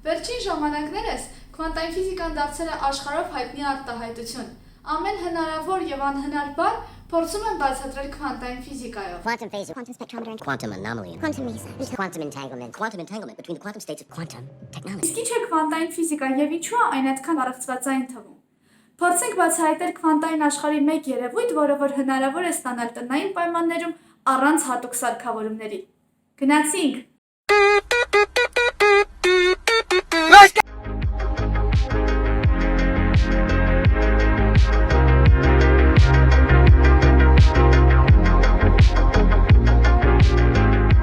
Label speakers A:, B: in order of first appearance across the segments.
A: Վերջին ժամանակներս քվանտային ֆիզիկան դարձել է աշխարհով հայտնի արտահայտություն։ Ամեն հնարավոր եւ անհնար բան փորձում են բացատրել քվանտային ֆիզիկայով։
B: Quantum phasor, quantum spectrometer,
C: Quantum anomaly.
B: quantum meson,
C: Quantum entanglement. Quantum entanglement between the quantum states of quantum technology.
A: Իսկ ի՞նչ է քվանտային ֆիզիկան եւ ինչու է այն այդքան առողջվածային թվում։ Փորձենք բացահայտել քվանտային աշխարհի մեկ երևույթ, որը որ հնարավոր է ստանալ տնային պայմաններում առանց հատուկ սարքավորումների։ Գնացինք։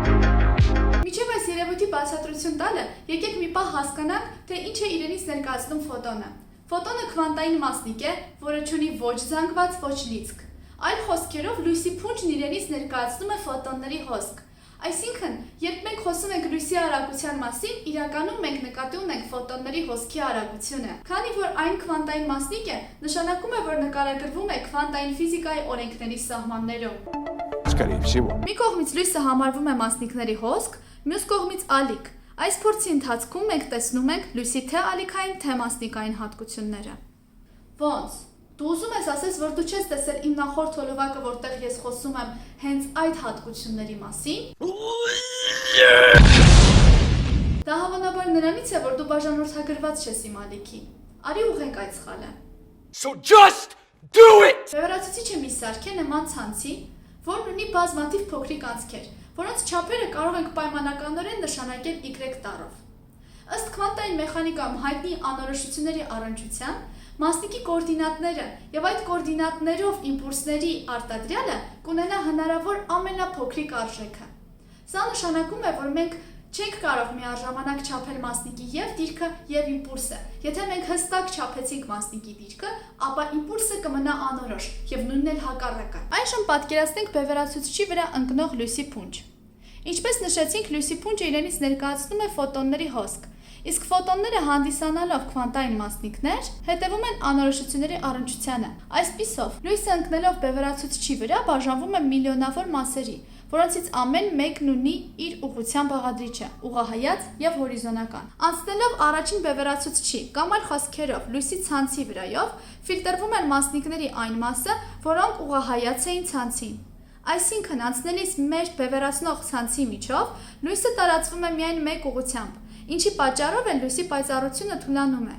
A: Միջև այս երևույթի բացատրություն տալը, եկեք մի պահ հասկանանք, թե ինչ է իրենից ներկայացնում ֆոտոնը։ Ֆոտոնը քվանտային մասնիկ է, որը չունի ոչ զանգված, ոչ լիցք։ Այլ խոսքերով, լույսի փունջն իրենից ներկայացնում է ֆոտոնների հոսք։ Այսինքն, երբ մենք խոսում ենք լույսի արագության մասին, իրականում մենք նկատի ունենք ֆոտոնների հոսքի արագությունը։ Քանի որ այն քվանտային մասնիկ է, նշանակում է, որ նկարագրվում է քվանտային ֆիզիկայի օրենքների սահմաններում։
D: Скорее всего.
A: Մի կողմից լույսը համարվում է մասնիկների հոսք, մյուս կողմից ալիք։ Այս փորձի ընթացքում մենք տեսնում ենք լույսի թե ալիքային, թե մասնիկային հատկությունները։ Ոնց։ Դու ուզում ես ասես, որ դու չես տեսել իմ նախորդ հոլովակը, որտեղ ես խոսում եմ հենց այդ հատկությունների մասին։ Դա հավանաբար նրանից է, որ դու բաժանորդագրված չես իմ ալիքին։ Արի ուղենք այդ սխալը։
D: So just do it!
A: Բևեռացուցիչը մի սարք է նման ցանցի, որն ունի բազմաթիվ փոքրիկ անցքեր, որոնց չափերը կարող ենք պայմանականորեն նշանակել y տառով։ Ըստ քվանտային մեխանիկայում հայտնի անորոշությունների առնչության, մասնիկի կոորդինատները եւ այդ կոորդինատներով իմպուլսների արտադրյալը կունենա հնարավոր ամենափոքրիկ արժեքը։ Սա նշանակում է, որ մենք չենք կարող միաժամանակ չափել մասնիկի եւ դիրքը եւ իմպուլսը։ Եթե մենք հստակ չափեցինք մասնիկի դիրքը, ապա իմպուլսը կմնա անորոշ եւ նույնն էլ հակառակը։ Այժմ պատկերացնենք բևեռացուցիչի վրա ընկնող լույսի փունջ։ Ինչպես նշեցինք, լույսի փունջը իրենից ներկայացնում է ֆոտոնների հոսք, իսկ ֆոտոնները հանդիսանալով քվանտային մասնիկներ, հետևում են անորոշությունների առնչությանը։ Այսպիսով, լույսը ընկնելով բևեռացուցիչի վրա բաժանվում է միլիոնավոր մասերի, որոնցից ամեն մեկն ունի իր ուղղության բաղադրիչը՝ ուղղահայաց եւ հորիզոնական։ Անցնելով առաջին բևեռացուցիչի կամ այլ խոսքերով լույսի ցանցի վրայով, ֆիլտրվում են մասնիկների այն մասը, որոնք ուղղահայաց էին ցանցին։ Այսինքն, անցնելիս մեր բևեռացնող ցանցի միջով լույսը տարածվում է միայն մեկ ուղղությամբ, ինչի պատճառով էլ լույսի պայծառությունը թուլանում է։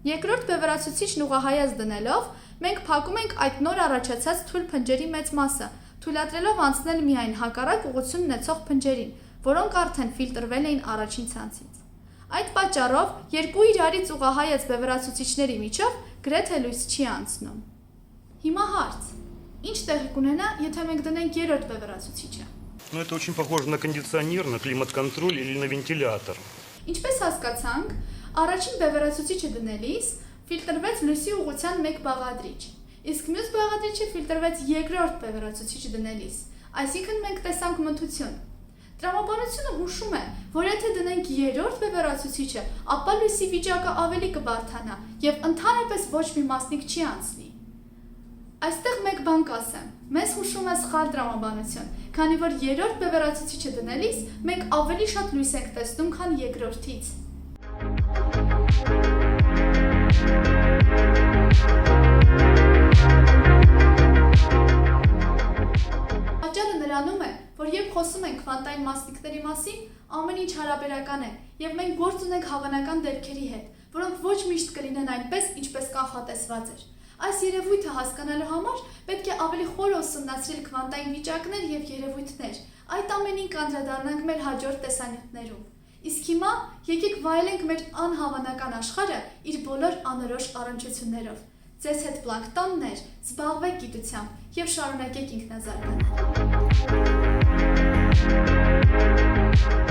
A: Երկրորդ բևեռացուցիչն ուղղահայաց դնելով, մենք փակում ենք այդ նոր առաջացած թույլ փնջերի մեծ մասը, թույլատրելով անցնել միայն հակառակ ուղղություն ունեցող փնջերին, որոնք արդեն ֆիլտրվել էին առաջին ցանցից։ Այդ պատճառով երկու իրարից ուղղահայաց բևեռացուցիչների միջով գրեթե լույս չի անցնում։ Հիմա հարց. ինչ տեղի կունենա, եթե մենք դնենք երրորդ բևեռացուցիչը։
E: Ну, это очень похоже на кондиционер, на климат-контроль или на вентилятор.
A: Ինչպես հասկացանք, առաջին բևեռացուցիչը դնելիս ֆիլտրվեց լույսի ուղղության մեկ բաղադրիչ, իսկ մյուս բաղադրիչը ֆիլտրվեց երկրորդ բևեռացուցիչը դնելիս, այսինքն մենք տեսանք մթություն։ Տրամաբանությունը հուշում է, որ եթե դնենք երրորդ բևեռացուցիչը, ապա լույսի վիճակը ավելի կբարդանա եւ ընդհանրապես ոչ մի մասնիկ չի անցնի։ Այստեղ մեկ բան կասեմ, մեզ հուշում է սխալ տրամաբանություն, քանի որ երրորդ բևեռացուցիչը դնելիս մենք ավելի շատ լույս ենք տեսնում, քան երկրորդից։ Պատճառը նրանում է, որ երբ խոսում ենք քվանտային մասնիկների մասին, ամեն ինչ հարաբերական է, եւ մենք գործ ունենք հավանական դեպքերի հետ, որոնք ոչ միշտ կլինեն այնպես, ինչպես կանխատեսված էր։ Այս երևույթը հասկանալու համար պետք է ավելի խոր ուսումնասիրել քվանտային վիճակներ եւ երևույթներ։ Այդ ամենին կանդրադառնանք մեր հաջորդ տեսանյութերում։ Իսկ հիմա եկեք վայելենք մեր անհավանական աշխարհը իր բոլոր անորոշ առնչություններով։ Ձեզ հետ պլանկտոններ, զբաղվեք գիտությամբ եւ շարունակեք ինքնազարգանալ։